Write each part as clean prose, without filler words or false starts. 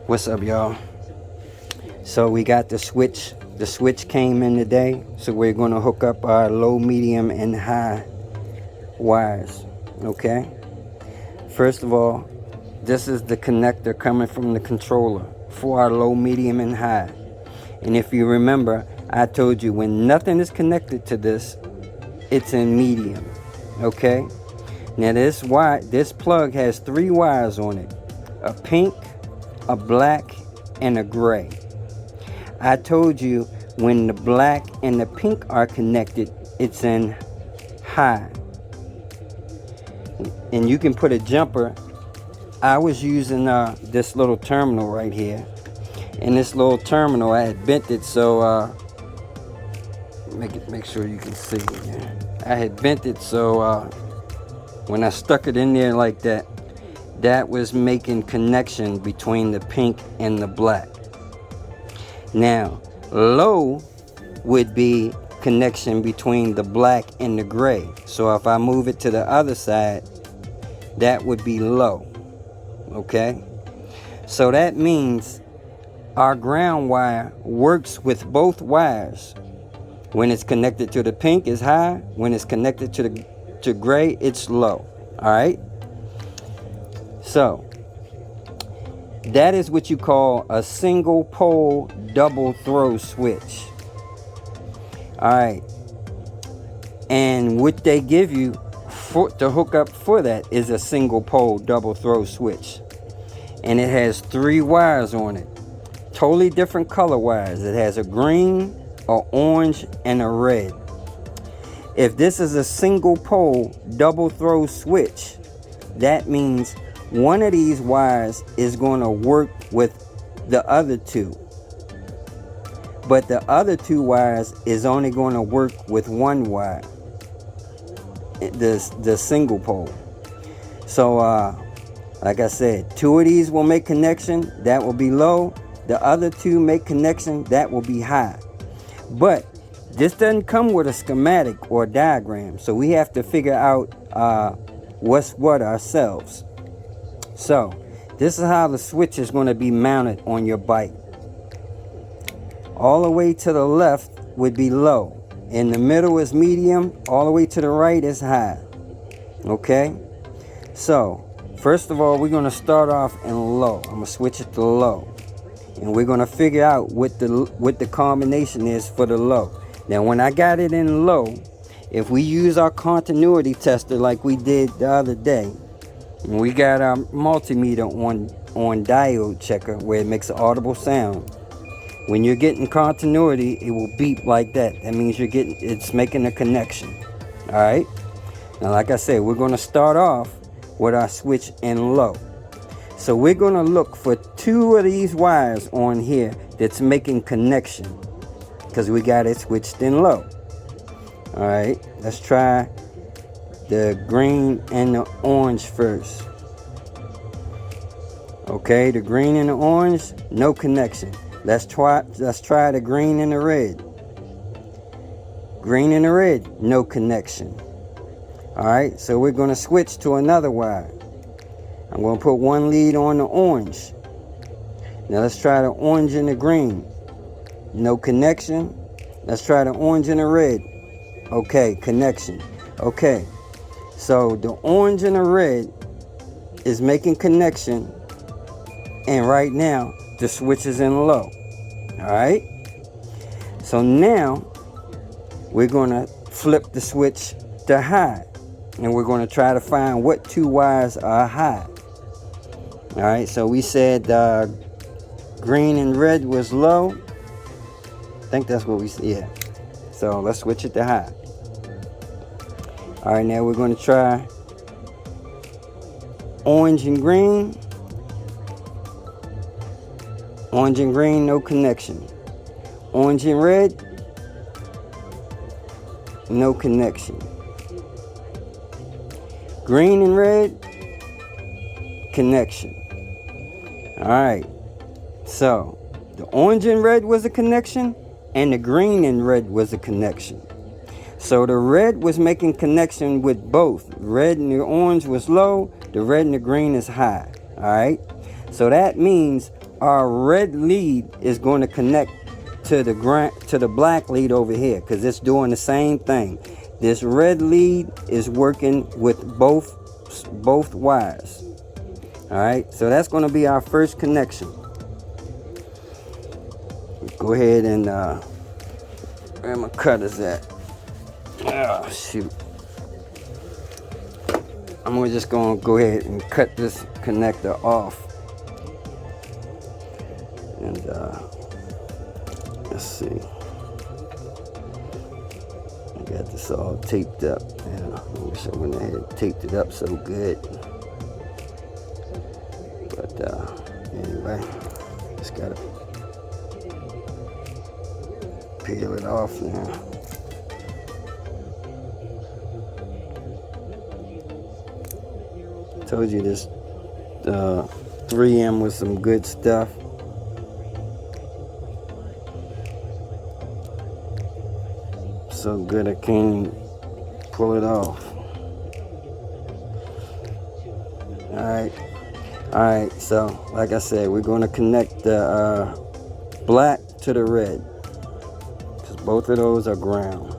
What's up, y'all? So we got the switch. The switch came in today, so we're going to hook up our low, medium, and high wires. Okay. First of all, this is the connector coming from the controller for our low, medium, and high. And if you remember, I told you when nothing is connected to this, it's in medium. Okay. Now this plug has 3 wires on it: a pink, a black, and a gray. I told you when the black and the pink are connected, it's in high. And you can put a jumper. I was using this little terminal right here. And this little terminal, I had bent it so make sure you can see it. Yeah. I had bent it so when I stuck it in there like that, that was making connection between the pink and the black. Now, low would be connection between the black and the gray. So if I move it to the other side, that would be low. Okay? So that means our ground wire works with both wires. When it's connected to the pink, it's high. When it's connected to gray, it's low. All right? So that is what you call a single pole double throw switch. Alright. And what they give you to hook up for that is a single pole double throw switch. And it has 3 wires on it. Totally different color wires. It has a green, an orange, and a red. If this is a single pole double throw switch, that means one of these wires is going to work with the other 2. But the other 2 wires is only going to work with 1 wire. The single pole. So, like I said, 2 of these will make connection. That will be low. The other 2 make connection. That will be high. But this doesn't come with a schematic or a diagram. So we have to figure out what's what ourselves. So, this is how the switch is going to be mounted on your bike. All the way to the left would be low. In the middle is medium. All the way to the right is high. Okay? So, first of all, we're going to start off in low. I'm going to switch it to low. And we're going to figure out what the combination is for the low. Now, when I got it in low, if we use our continuity tester like we did the other day, we got our multimeter on diode checker where it makes an audible sound. When you're getting continuity, it will beep like that. That means it's making a connection. All right. Now, like I said, we're going to start off with our switch in low. So we're going to look for 2 of these wires on here that's making connection because we got it switched in low. All right. Let's try the green and the orange first. Okay, the green and the orange, no connection. Let's try the green and the red. Green and the red, no connection. Alright, so we're going to switch to another wire. I'm going to put 1 lead on the orange. Now let's try the orange and the green. No connection. Let's try the orange and the red. Okay, connection. Okay. So the orange and the red is making connection, and right now the switch is in low. All right. So now we're going to flip the switch to high, and we're going to try to find what 2 wires are high. All right. So we said green and red was low. I think that's what we said. Yeah. So let's switch it to high. All right, now we're going to try orange and green. Orange and green, no connection. Orange and red, no connection. Green and red, connection. All right, so the orange and red was a connection, and the green and red was a connection. So the red was making connection with both. Red and the orange was low. The red and the green is high. All right. So that means our red lead is going to connect to the black lead over here, because it's doing the same thing. This red lead is working with both wires. All right, so that's going to be our first connection. Go ahead and where my cutters at? Oh shoot! I'm just going to go ahead and cut this connector off. And let's see. I got this all taped up. Yeah, I wish I wouldn't have taped it up so good. But anyway, just gotta peel it off now. Told you this 3M was some good stuff. So good I can't pull it off. Alright, so like I said, we're going to connect the black to the red, because both of those are ground.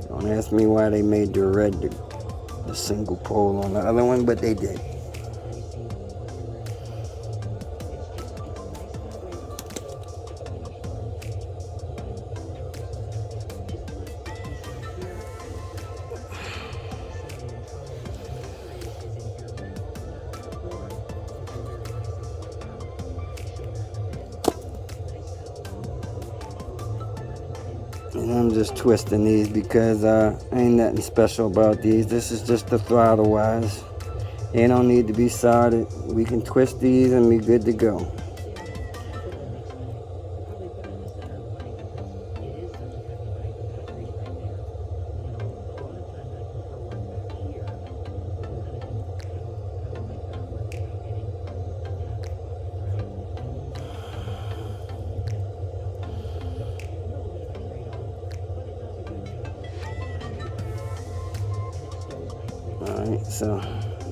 Don't ask me why they made the red the single pole on the other one, but they did. And I'm just twisting these because ain't nothing special about these. This is just the throttle wires. They don't need to be soldered. We can twist these and be good to go. Alright, so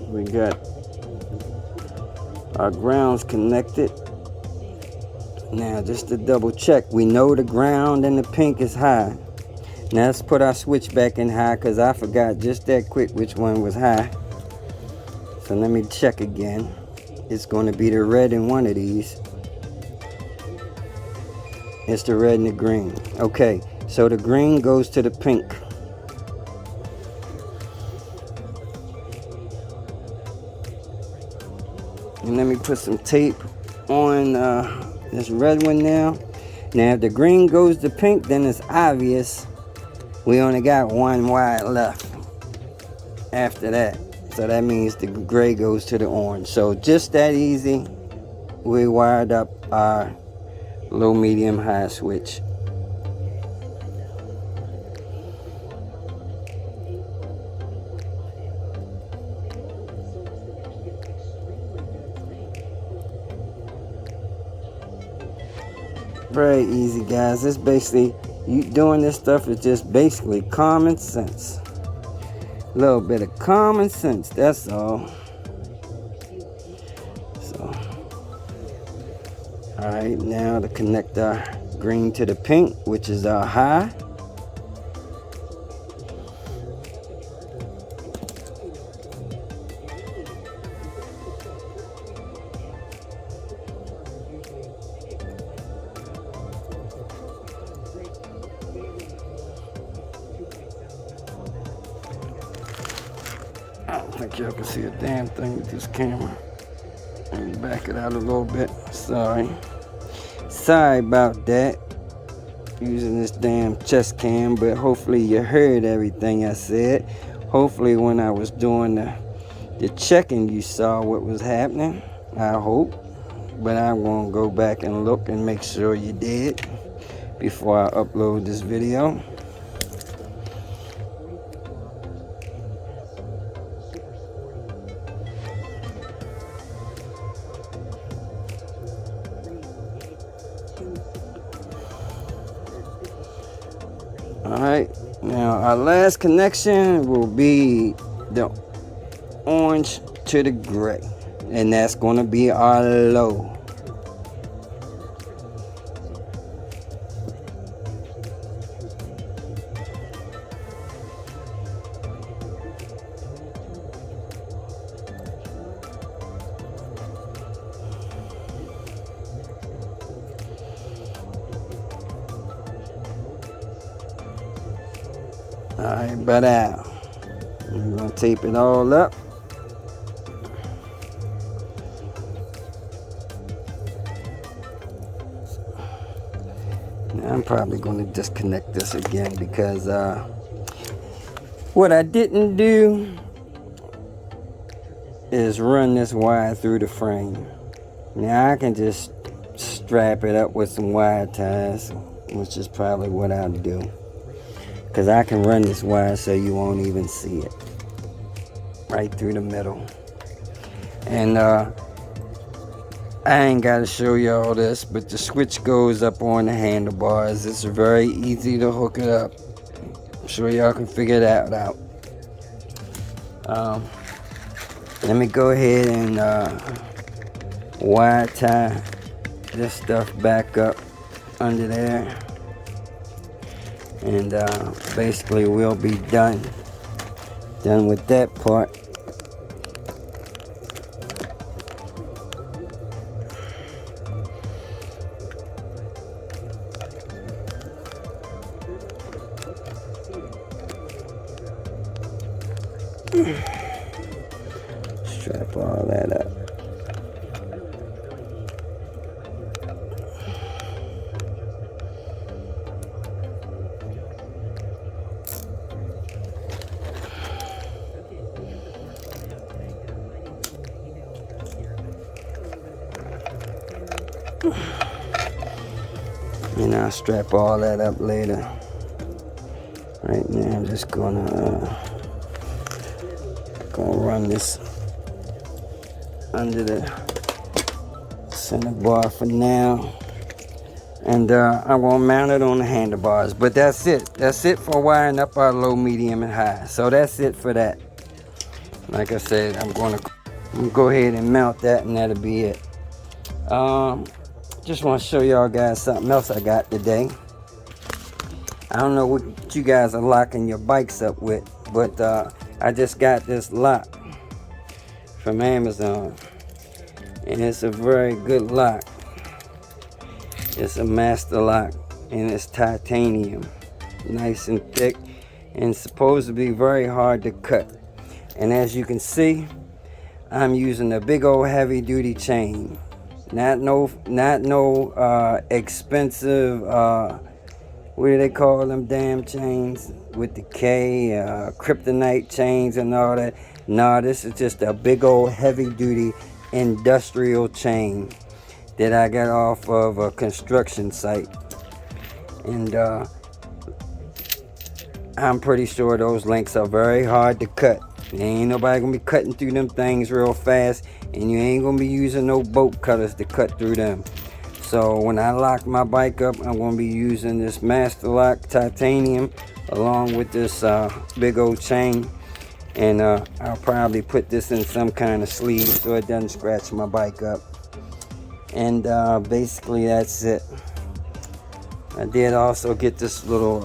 we got our grounds connected. Now just to double check, we know the ground and the pink is high. Now let's put our switch back in high, because I forgot just that quick which one was high. So let me check again. It's going to be the red in one of these. It's the red and the green. Okay, so the green goes to the pink. And let me put some tape on this red one now. Now if the green goes to pink, then it's obvious we only got one wire left after that. So that means the gray goes to the orange. So just that easy, we wired up our low, medium, high switch. Very easy, guys. It's basically, you doing this stuff is just basically common sense. A little bit of common sense, that's all. So, alright, now to connect our green to the pink, which is our high. I don't think y'all can see a damn thing with this camera. Let me back it out a little bit. Sorry about that. Using this damn chest cam, but hopefully you heard everything I said. Hopefully when I was doing the checking, you saw what was happening. I hope. But I'm going to go back and look and make sure you did before I upload this video. Alright, now our last connection will be the orange to the gray, and that's going to be our low. Alright, but I'm gonna tape it all up. Now I'm probably gonna disconnect this again because what I didn't do is run this wire through the frame. Now I can just strap it up with some wire ties, which is probably what I'll do, because I can run this wire so you won't even see it, right through the middle. And I ain't got to show you all this, but the switch goes up on the handlebars. It's very easy to hook it up. I'm sure y'all can figure that out. Let me go ahead and wire tie this stuff back up under there, and basically we'll be done with that part. Strap all that up. And I'll strap all that up later. Right now I'm just gonna run this under the center bar for now, and I'm gonna mount it on the handlebars. But that's it for wiring up our low, medium, and high. So that's it for that. Like I said, I'm gonna go ahead and mount that, and that'll be it. Just want to show y'all guys something else I got today. I don't know what you guys are locking your bikes up with, but I just got this lock from Amazon, and it's a very good lock. It's a master lock, and it's titanium, nice and thick, and supposed to be very hard to cut. And as you can see, I'm using a big old heavy duty chain, not no expensive what do they call them damn chains with the K, kryptonite chains and all that. No, this is just a big old heavy duty industrial chain that I got off of a construction site. And I'm pretty sure those links are very hard to cut. Ain't nobody gonna be cutting through them things real fast, and you ain't gonna be using no bolt cutters to cut through them. So when I lock my bike up, I'm going to be using this Master Lock titanium along with this big old chain. And I'll probably put this in some kind of sleeve so it doesn't scratch my bike up. And basically that's it. I did also get this little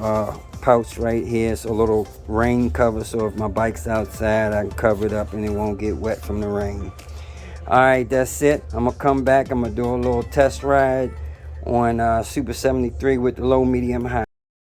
pouch right here. It's a little rain cover, so if my bike's outside, I can cover it up and it won't get wet from the rain. Alright, that's it. I'm gonna come back. I'm gonna do a little test ride on Super 73 with the low, medium, high.